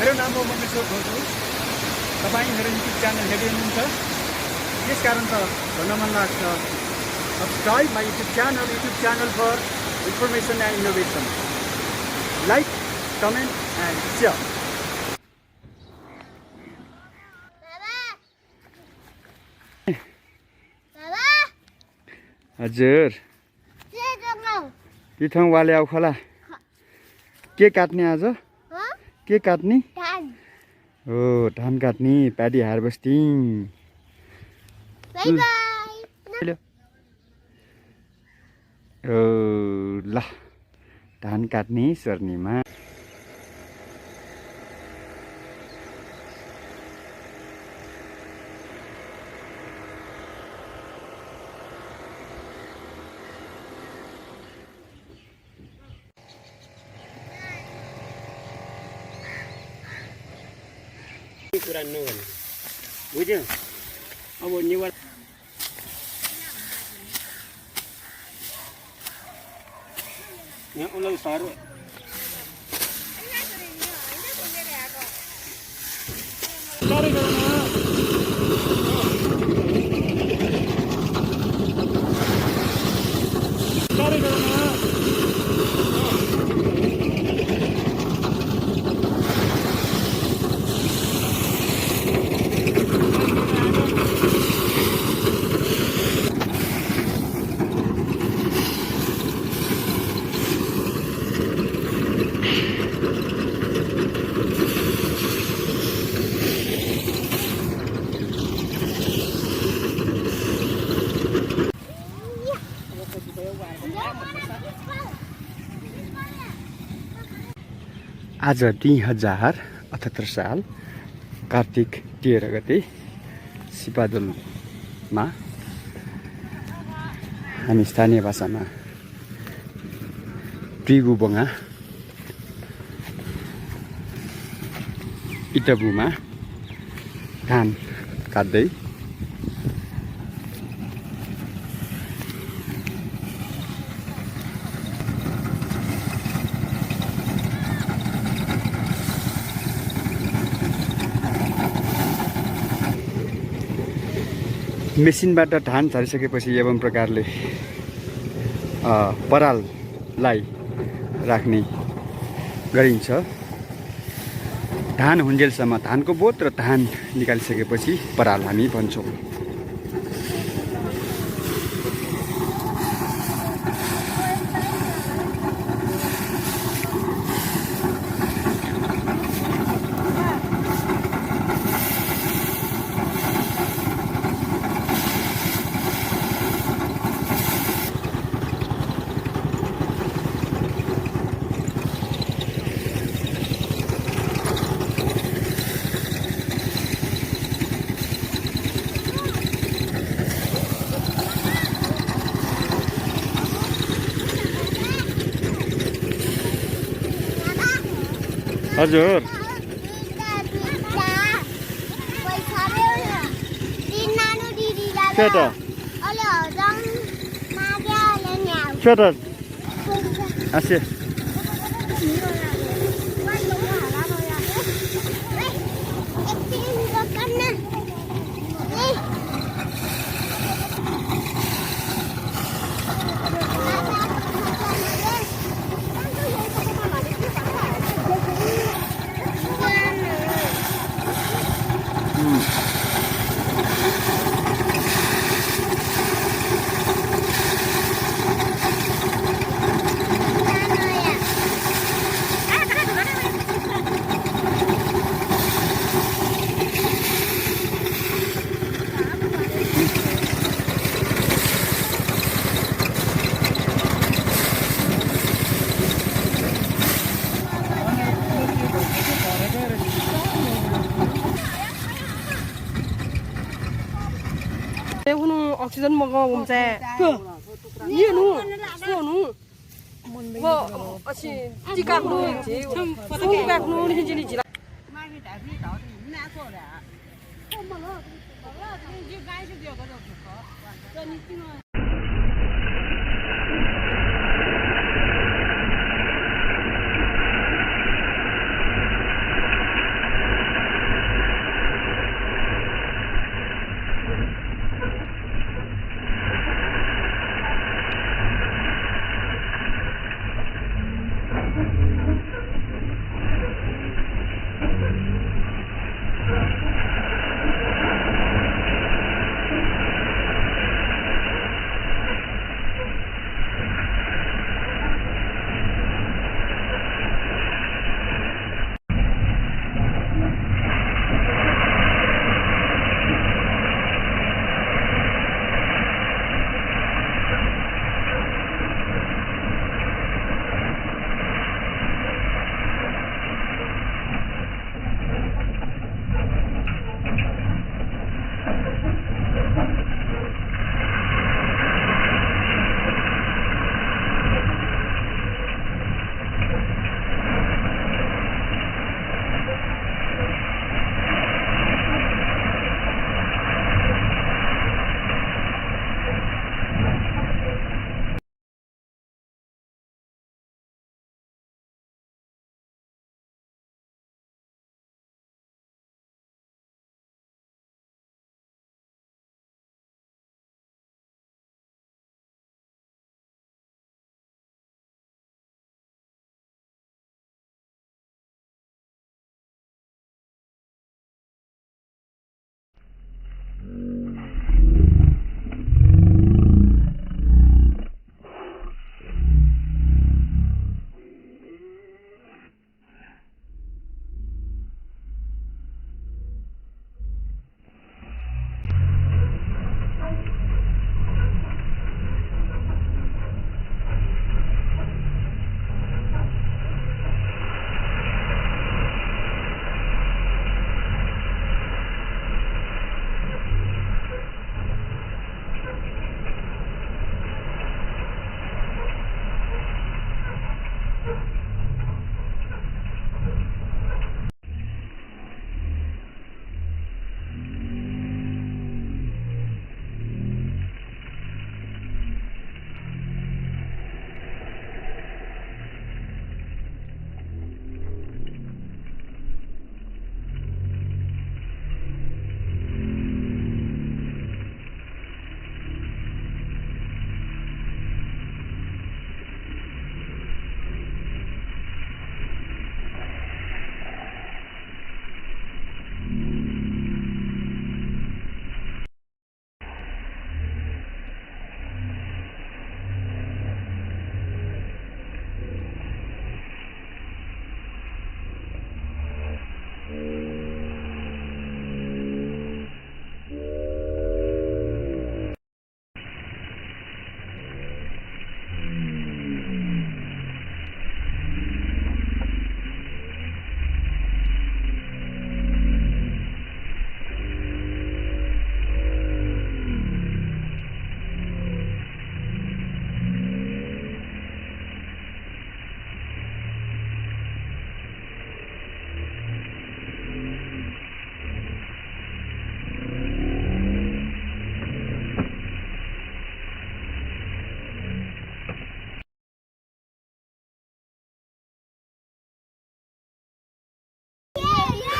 मेरो नाम हो महेश्वर भोजु। तपाईँ मेरो युट्युब च्यानल हेर्दै हुनुहुन्छ, त्यसकारण त भन्न मन लाग्छ subscribe my YouTube channel for information and innovation. Like, comment and share. हजुर पिठौँ वाले आऊ खोला। के काट्ने आज? के काट्ने? हो, धान काट्ने, प्याडी हार्भेस्टिङ। ल धान काट्ने सर्नीमा कुरा नगर्नु, बुझ्यो? अब निवार यहाँ उसलाई साह्रो आज 2078 साल कार्तिक 13 गते सिपादुलमा हामी स्थानीय भाषामा प्रिगुबोङा इटबुमा धान काट्दै मेसिनबाट धान झरिसकेपछि एवं प्रकारले पराललाई राख्ने गरिन्छ। धान हुन्जेलसम्म धानको बोट र धान निकालिसकेपछि पराल हामी भन्छौँ। हजुर आसे ऑक्सीजन मगाऊ घुमसे ये नु सोनु वो अच्छी टीका नु जी वो बैक नु नहीं जिनी जिला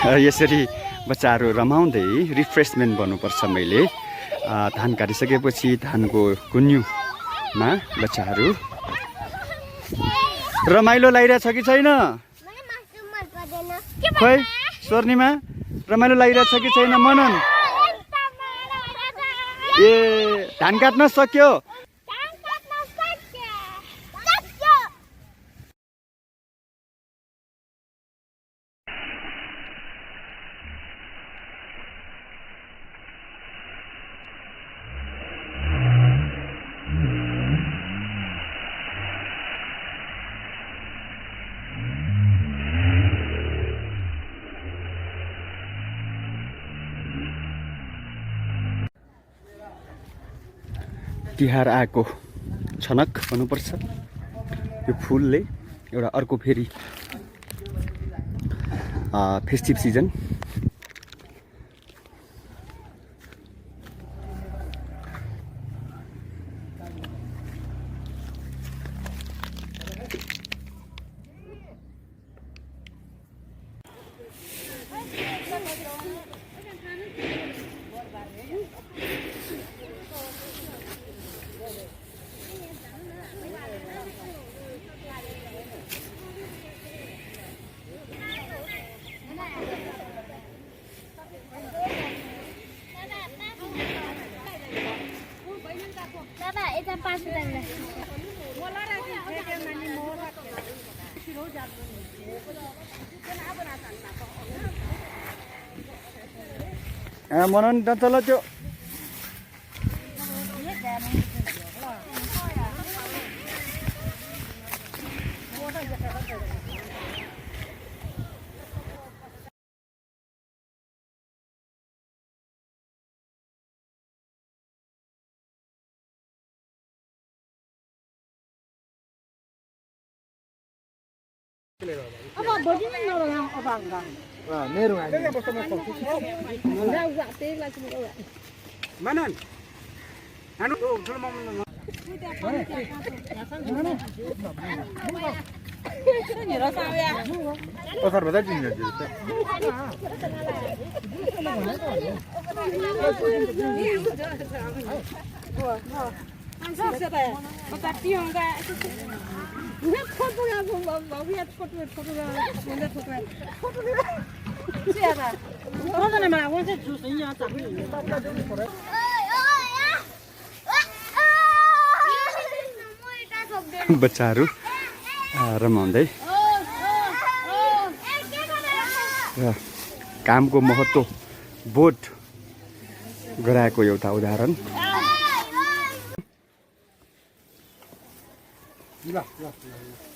यसरी बच्चाहरू रमाउँदै रिफ्रेसमेन्ट गर्नुपर्छ। मैले धान काटिसकेपछि धानको गुन्युमा बच्चाहरू रमाइलो लागिरहेछ कि छैन? खोइ स्वर्णिमा रमाइलो लागिरहेछ कि छैन? मनन ए धान काट्न सक्यो? तिहार आएको छनक भन्नुपर्छ। यो फुलले एउटा अर्को फेरि फेस्टिभ सिजन। मनन चल त्यो Manan. Anu dulu mau Pasar betul ini aja. बच्चाहरू रमाउँदै र कामको महत्त्व बोध गराएको एउटा उदाहरण।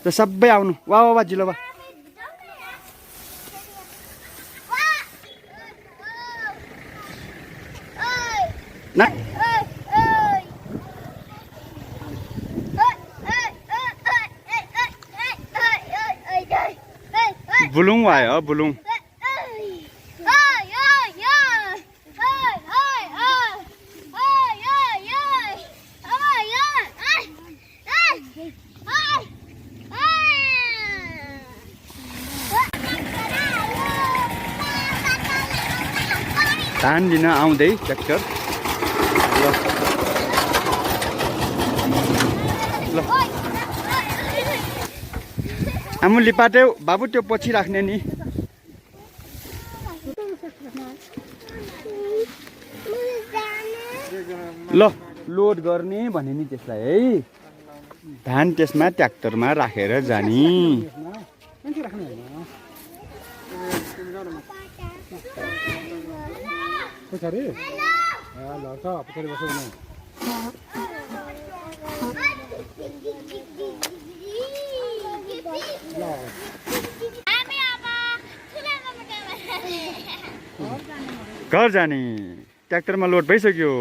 र सबै आउनु वा वा जिलो वा ना बुलुङ आयो बुलुङ धान लिन आउँदै ट्र्याक्टर। ल आमु लिपाट्यौ बाबु त्यो पछि राख्ने नि। ल लोड गर्ने भने नि त्यसलाई है धान त्यसमा ट्र्याक्टरमा राखेर जाने। पछाडि ल त पछाडि बसौ न। घर जाने ट्र्याक्टरमा लोड भइसक्यो।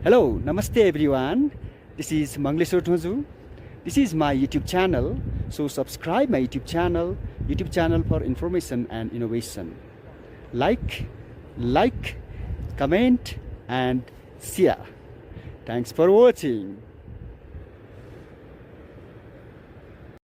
Hello, Namaste everyone. This is Mangleshwar Thoju. This is my YouTube channel. So subscribe my YouTube channel for information and innovation. Like, comment and share. Thanks for watching.